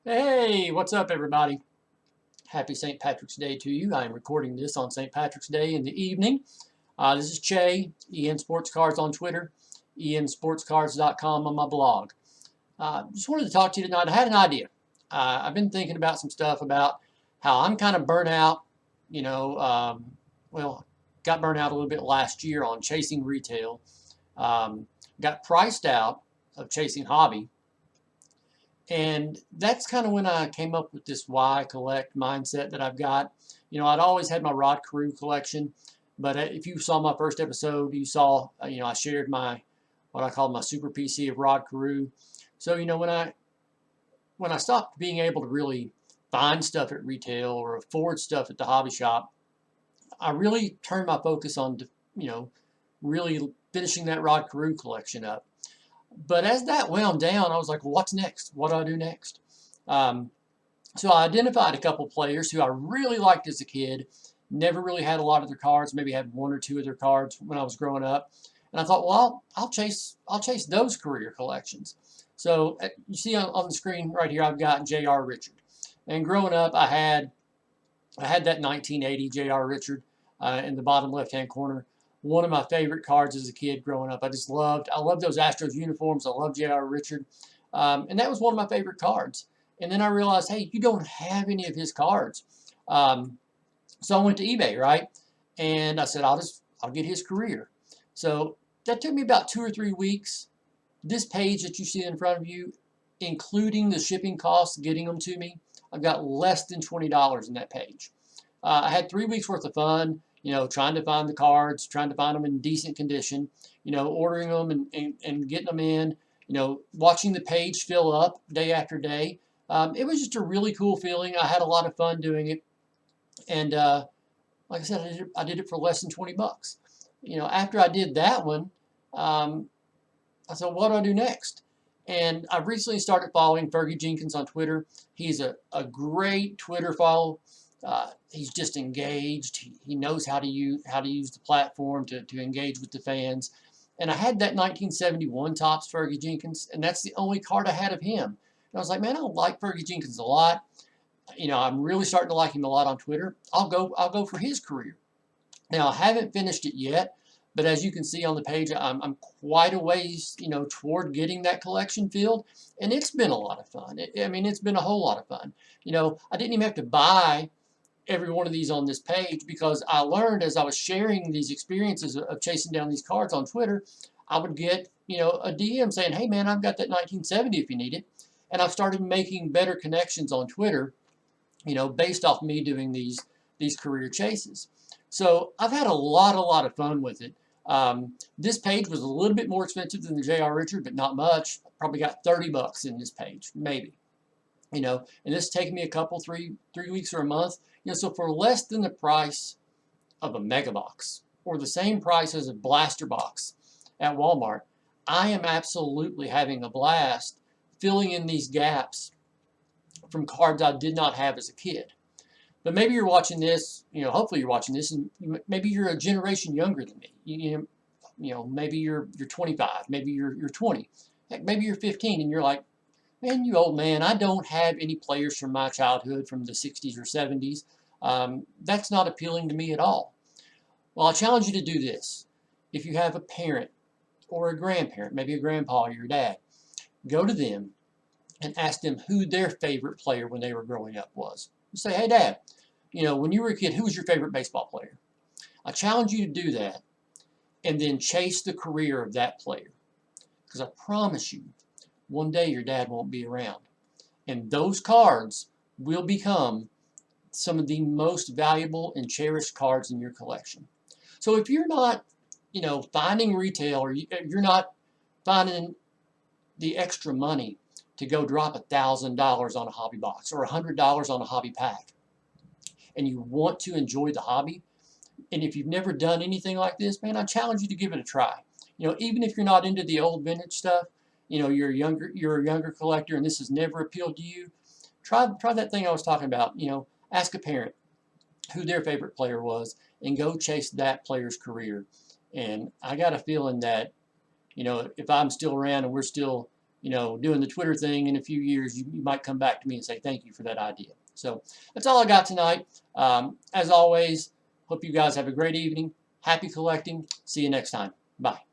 Hey, what's up, everybody? Happy St. Patrick's Day to you. I am recording this on St. Patrick's Day in the evening. This is Che, EN Sports Cards on Twitter, ensportscards.com on my blog. Just wanted to talk to you tonight. I had an idea. I've been thinking about some stuff about how I'm kind of burnt out. You know, well, got burnt out a little bit last year on chasing retail. Got priced out of chasing hobby. And that's kind of when I came up with this why collect mindset that I've got. I'd always had my Rod Carew collection, but if you saw my first episode, you saw, I shared my what I called my super PC of Rod Carew. So, when I stopped being able to really find stuff at retail or afford stuff at the hobby shop, I really turned my focus on, really finishing that Rod Carew collection up. But as that wound down, I was like, well, what's next? What do I do next? Um, so I identified a couple players who I really liked as a kid. Never really had a lot of their cards. Maybe had one or two of their cards when I was growing up. And I thought, well, I'll chase those career collections. So you see on the screen right here, I've got J.R. Richard. And growing up, I had that 1980 J.R. Richard in the bottom left-hand corner. One of my favorite cards as a kid growing up. I loved those Astros uniforms. I loved J.R. Richard. And that was one of my favorite cards. And then I realized, hey, you don't have any of his cards. Um, so I went to eBay, right? And I said, I'll get his career. So that took me about 2 or 3 weeks. This page that you see in front of you, including the shipping costs getting them to me, I've got less than $20 in that page. I had 3 weeks worth of fun, trying to find the cards, trying to find them in decent condition, ordering them and getting them in, watching the page fill up day after day. It was just a really cool feeling. I had a lot of fun doing it. And like I said, I did it for less than 20 bucks. After I did that one, um, I said, what do I do next? And I've recently started following Fergie Jenkins on Twitter. He's a great Twitter follow. He's just engaged. He knows how to use the platform to engage with the fans. And I had that 1971 Topps Fergie Jenkins, and that's the only card I had of him. And I was like, man, I like Fergie Jenkins a lot. I'm really starting to like him a lot on Twitter. I'll go for his career. Now, I haven't finished it yet, but as you can see on the page, I'm quite a ways, toward getting that collection filled, and it's been a lot of fun. It's been a whole lot of fun. I didn't even have to buy every one of these on this page because I learned as I was sharing these experiences of chasing down these cards on Twitter, I would get, a DM saying, hey man, I've got that 1970 if you need it. And I've started making better connections on Twitter, based off me doing these career chases. So I've had a lot of fun with it. This page was a little bit more expensive than the J.R. Richard, but not much. Probably got 30 bucks in this page, maybe. And this taking me a couple, 3 weeks or a month. So for less than the price of a mega box or the same price as a blaster box at Walmart, I am absolutely having a blast filling in these gaps from cards I did not have as a kid. But maybe you're watching this, hopefully you're watching this, and maybe you're a generation younger than me. Maybe you're 25, maybe you're 20, heck, maybe you're 15, and you're like, man, you old man, I don't have any players from my childhood from the 60s or 70s. That's not appealing to me at all. Well, I challenge you to do this. If you have a parent or a grandparent, maybe a grandpa or your dad, go to them and ask them who their favorite player when they were growing up was. You say, hey, Dad, when you were a kid, who was your favorite baseball player? I challenge you to do that and then chase the career of that player. Because I promise you, one day your dad won't be around. And those cards will become some of the most valuable and cherished cards in your collection. So if you're not, finding retail or you're not finding the extra money to go drop $1,000 on a hobby box or $100 on a hobby pack, and you want to enjoy the hobby, and if you've never done anything like this, man, I challenge you to give it a try. Even if you're not into the old vintage stuff, you're a younger collector, and this has never appealed to you. Try that thing I was talking about. Ask a parent who their favorite player was, and go chase that player's career. And I got a feeling that, if I'm still around and we're still doing the Twitter thing in a few years, you might come back to me and say thank you for that idea. So that's all I got tonight. As always, hope you guys have a great evening. Happy collecting. See you next time. Bye.